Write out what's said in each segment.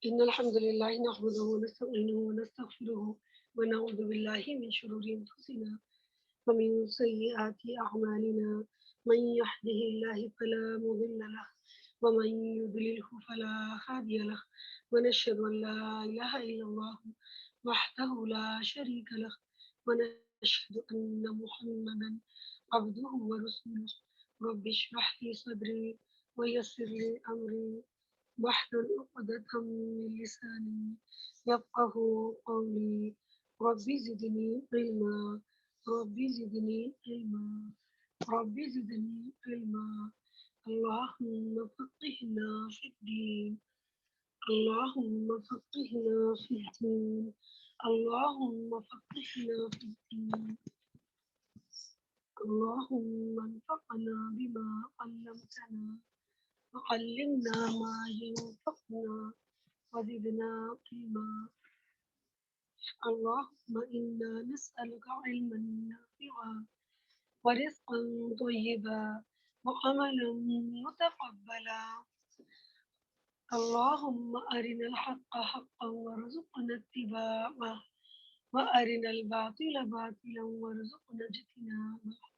إن الحمد لله نحمده ونستعينه ونستغفره ونعوذ بالله من شرور أنفسنا ومن سيئات أعمالنا من يهده الله فلا مضل له ومن يضلله فلا هادي له ونشهد أن لا إله إلا الله وحده لا شريك له ونشهد أن محمدا عبده ورسوله رب اشرح لي صدري ويسر لي أمري واحلل عقدة من لساني يفقه قولي ربي زدني علما ربي زدني علما ربي زدني علما اللهم فقهنا في الدين اللهم فقهنا في الدين اللهم فقهنا في الدين اللهم انفعنا بما علمتنا وعلمنا ما ينفعنا وزدنا علما اللهم إنا نسألك علما نافعا ورزقا طيبا وعملا متقبلا اللهم أرنا الحق حقا وارزقنا اتباعه وأرنا الباطل باطلا وارزقنا اجتنابه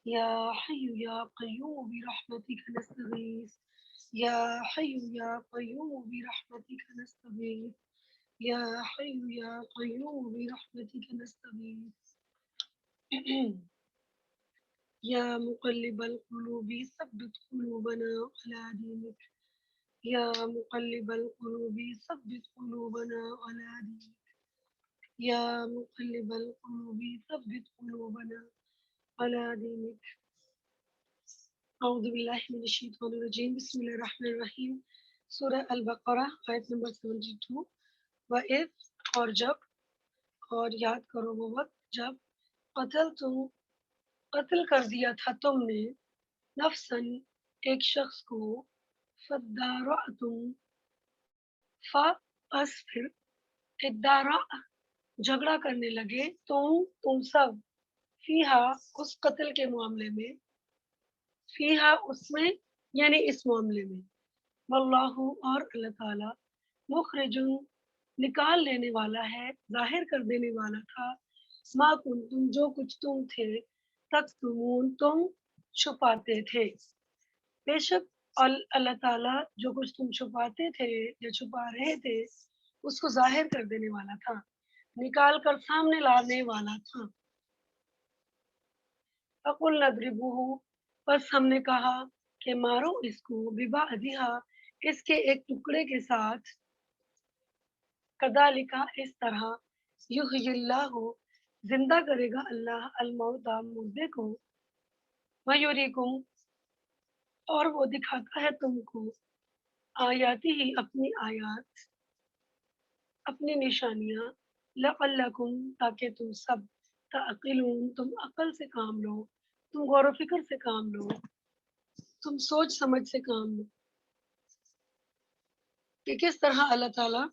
يا حي يا قيوم برحمتك نستغيث يا حي يا قيوم برحمتك نستغيث يا حي يا قيوم برحمتك نستغيث يا مقلب القلوب ثبت قلوبنا على دينك يا مقلب القلوب ثبت قلوبنا على دينك يا مقلب القلوب ثبت قلوبنا على دينك اعوذ باللہ من الشیطان الرجیم بسم اللہ الرحمن الرحیم سورہ البقرہ آیت نمبر 72 وَإِذْ اور جب اور یاد کرو وہ وقت جب قتل کر دیا تھا تم نے نفسن ایک شخص کو فَادَّارَأْتُمْ پس پھر ادارا جھگڑا کرنے لگے تم سب فیہا اس قتل کے معاملے میں فیہا اس میں یعنی اس معاملے میں واللہ اور اللہ تعالی مخرج نکال لینے والا ہے ظاہر کر دینے والا تھا ما کنتم جو کچھ تم تھے تکتمون تم چھپاتے تھے بے شک اللہ تعالیٰ جو کچھ تم چھپاتے تھے یا چھپا رہے تھے اس کو ظاہر کر دینے والا تھا نکال کر سامنے لانے والا تھا فقلنا اضربوہ بس ہم نے کہا کہ مارو اس کو ببعضها اس کے ایک ٹکڑے کے ساتھ کذالک اس طرح یحیی اللہ زندہ کرے گا اللہ الموتى مردے کو ویریکم اور وہ دکھاتا ہے تم کو آیاتی ہی اپنی آیات اپنی نشانیاں لعلکم تاکہ تم سب تعقلون تم عقل سے کام لو تم غور و فکر سے کام لو تم سوچ سمجھ سے کام لو کہ کس طرح اللہ تعالیٰ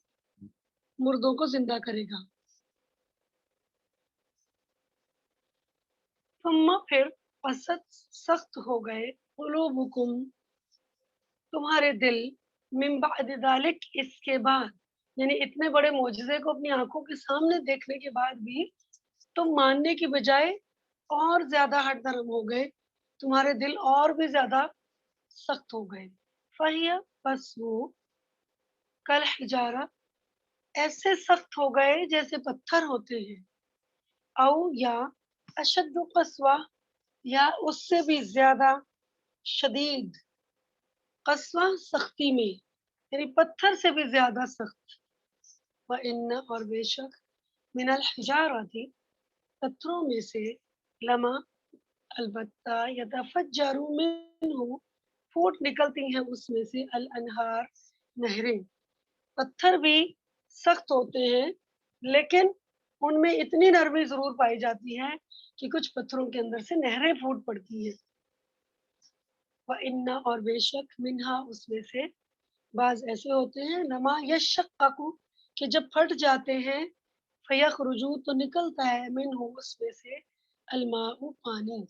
مردوں کو زندہ کرے گا ثم پھر قست سخت ہو گئے قلوبکم تمہارے دل من بعد ذلک اس کے بعد یعنی اتنے بڑے معجزے کو اپنی آنکھوں کے سامنے دیکھنے کے بعد بھی تم ماننے کی بجائے اور زیادہ ہٹ نرم ہو گئے تمہارے دل اور بھی زیادہ سخت ہو گئے فہیا بس وہ کل حجارہ ایسے سخت ہو گئے جیسے پتھر ہوتے ہیں او یا اشد قسوہ یا اس سے بھی زیادہ شدید قسوہ سختی میں یعنی پتھر سے بھی زیادہ سخت وَإِنَّ اور بے شک من الحجارتی پتھروں میں سے لما البتہ یتفجر منہ پھوٹ نکلتی ہیں اس میں سے الانہار نہریں پتھر بھی سخت ہوتے ہیں لیکن ان میں اتنی نرمی ضرور پائی جاتی ہے کہ کچھ پتھروں کے اندر سے نہریں پھوٹ پڑتی ہیں وَإِنَّ اور بے شک منہا اس میں سے بعض ایسے ہوتے ہیں لما یشقق کہ جب پھٹ جاتے ہیں فیخرجو تو نکلتا ہے منہ اس میں سے الماء پانی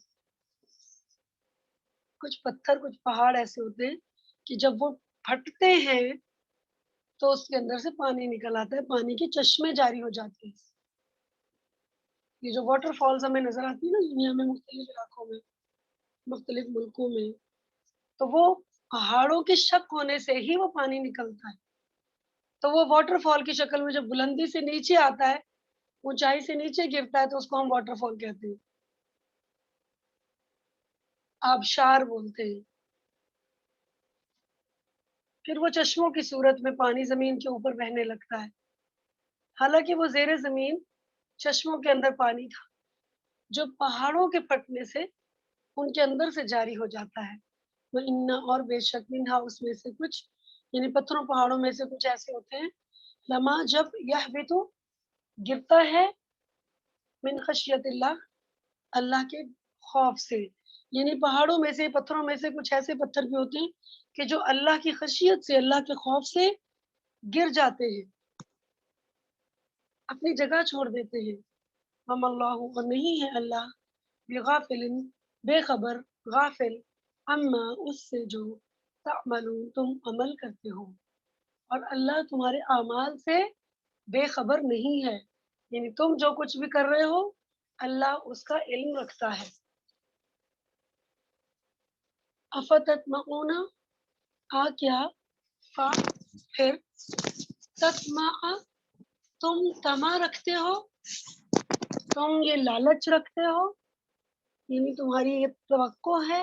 کچھ پتھر کچھ پہاڑ ایسے ہوتے ہیں کہ جب وہ پھٹتے ہیں تو اس کے اندر سے پانی نکل آتا ہے، پانی کے چشمے جاری ہو جاتے ہیں۔ یہ جو واٹر فالز ہمیں نظر آتی ہے نا دنیا میں مختلف علاقوں میں، مختلف ملکوں میں، تو وہ پہاڑوں کے شک ہونے سے ہی وہ پانی نکلتا ہے۔ تو وہ واٹر فال کی شکل میں جب بلندی سے نیچے آتا ہے، اونچائی سے نیچے گرتا ہے تو اس کو ہم واٹر فال کہتے ہیں، آبشار بولتے ہیں۔ پھر وہ چشموں کی صورت میں پانی زمین کے اوپر بہنے لگتا ہے، حالانکہ وہ زیر زمین چشموں کے اندر پانی تھا جو پہاڑوں کے پھٹنے سے ان کے اندر سے جاری ہو جاتا ہے۔ وَإِنَّ اور بے شک منہا اس میں سے کچھ، یعنی پتھروں پہاڑوں میں سے کچھ ایسے ہوتے ہیں، لما جب یحبطو گرتا ہے، من خشیت اللہ اللہ کے خوف سے، یعنی پہاڑوں میں سے پتھروں میں سے کچھ ایسے پتھر بھی ہوتے ہیں کہ جو اللہ کی خشیت سے، اللہ کے خوف سے گر جاتے ہیں، اپنی جگہ چھوڑ دیتے ہیں۔ وما اللہ اور نہیں ہے اللہ بغافل بے خبر، غافل اما اس سے جو تعملون تم عمل کرتے ہو، اور اللہ تمہارے اعمال سے بے خبر نہیں ہے، یعنی تم جو کچھ بھی کر رہے ہو اللہ اس کا علم رکھتا ہے۔ افتتمعون کیا فا پھر تطمع تم تما رکھتے ہو، تم یہ لالچ رکھتے ہو، یعنی تمہاری یہ توقع ہے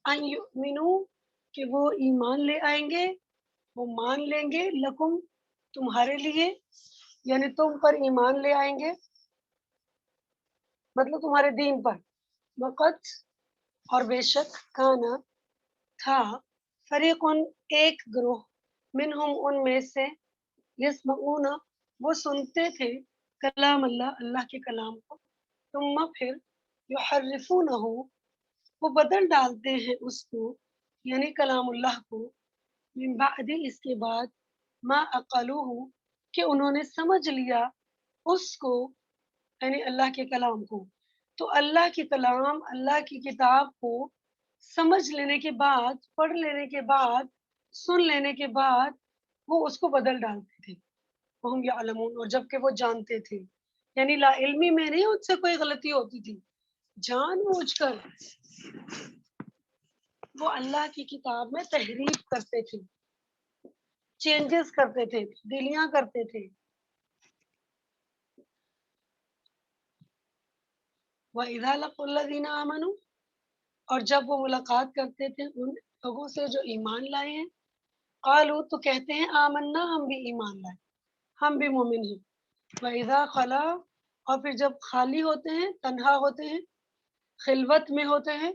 ان یؤمنو کہ وہ ایمان لے آئیں گے، وہ مان لیں گے، لکم تمہارے لیے، یعنی تم پر ایمان لے آئیں گے، مطلب تمہارے دین پر۔ وقت اور بے شک کانا تھا، فریقن ایک گروہ، منہم ان میں سے، یسمعون وہ سنتے تھے، کلام اللہ اللہ کے کلام کو، ثم پھر یحرفونہ وہ بدل ڈالتے ہیں اس کو، یعنی کلام اللہ کو، من بعد اس کے بعد، ما عقلوہ کہ انہوں نے سمجھ لیا اس کو، یعنی اللہ کے کلام کو۔ تو اللہ کی کلام، اللہ کی کتاب کو سمجھ لینے کے بعد، پڑھ لینے کے بعد، سن لینے کے بعد وہ اس کو بدل ڈالتے تھے، وہم یعلمون اور جبکہ وہ جانتے تھے، یعنی لا علمی میں نہیں ان سے کوئی غلطی ہوتی تھی، جان بوجھ کر وہ اللہ کی کتاب میں تحریف کرتے تھے، چینجز کرتے تھے، تبدیلیاں کرتے تھے۔ وَإِذَا لَقُوا الَّذِينَ آمَنُوا اور جب وہ ملاقات کرتے تھے ان لوگوں سے جو ایمان لائے ہیں، قالوا تو کہتے ہیں آمنا ہم بھی ایمان لائے، ہم بھی مومن ہیں۔ وَإِذَا خَلَا اور پھر جب خالی ہوتے ہیں، تنہا ہوتے ہیں، خلوت میں ہوتے ہیں،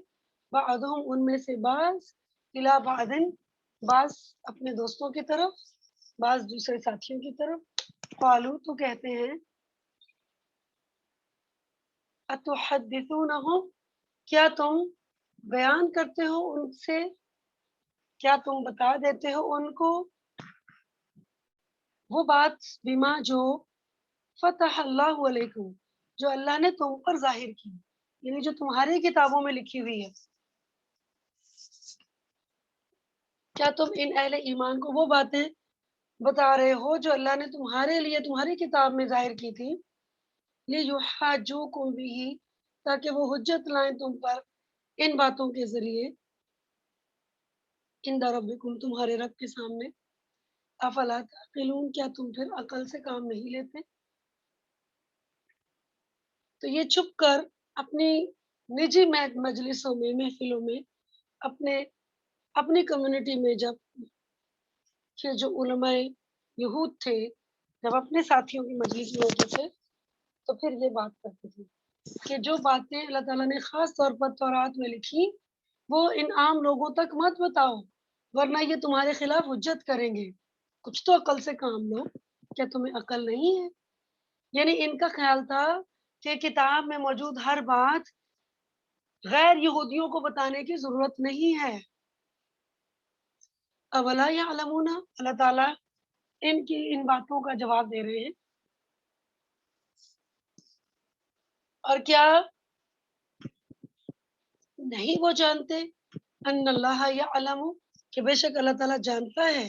بعضهم ان میں سے بعض، الی بعض بعض اپنے دوستوں کی طرف، بعض دوسرے ساتھیوں کی طرف، قالوا تو کہتے ہیں اتحدثونہم کیا تم بیان کرتے ہو ان سے، کیا تم بتا دیتے ہو ان کو، وہ بات بما جو فتح اللہ علیکم جو اللہ نے تم پر ظاہر کی، یعنی جو تمہاری کتابوں میں لکھی ہوئی ہے، کیا تم ان اہل ایمان کو وہ باتیں بتا رہے ہو جو اللہ نے تمہارے لیے تمہاری کتاب میں ظاہر کی تھی، لیحاجوکم بھی تاکہ وہ حجت لائیں تم پر ان باتوں کے ذریعے، عند ربکم تمہارے رب کے سامنے، افلا تعقلون کیا تم پھر عقل سے کام نہیں لیتے۔ تو یہ چھپ کر اپنی نجی مجلسوں میں، محفلوں میں، اپنے اپنی کمیونٹی میں جب کہ جو علماء یہود تھے جب اپنے ساتھیوں کی مجلس میں ہوتے تھے تو پھر یہ بات کرتے تھے کہ جو باتیں اللہ تعالیٰ نے خاص طور پر تورات میں لکھی وہ ان عام لوگوں تک مت بتاؤ ورنہ یہ تمہارے خلاف حجت کریں گے، کچھ تو عقل سے کام لو، کیا تمہیں عقل نہیں ہے؟ یعنی ان کا خیال تھا کہ کتاب میں موجود ہر بات غیر یہودیوں کو بتانے کی ضرورت نہیں ہے۔ اولا یعلمون اللہ تعالیٰ ان کی ان باتوں کا جواب دے رہے ہیں، اور کیا نہیں وہ جانتے ان اللہ یعلم کہ بے شک اللہ تعالیٰ جانتا ہے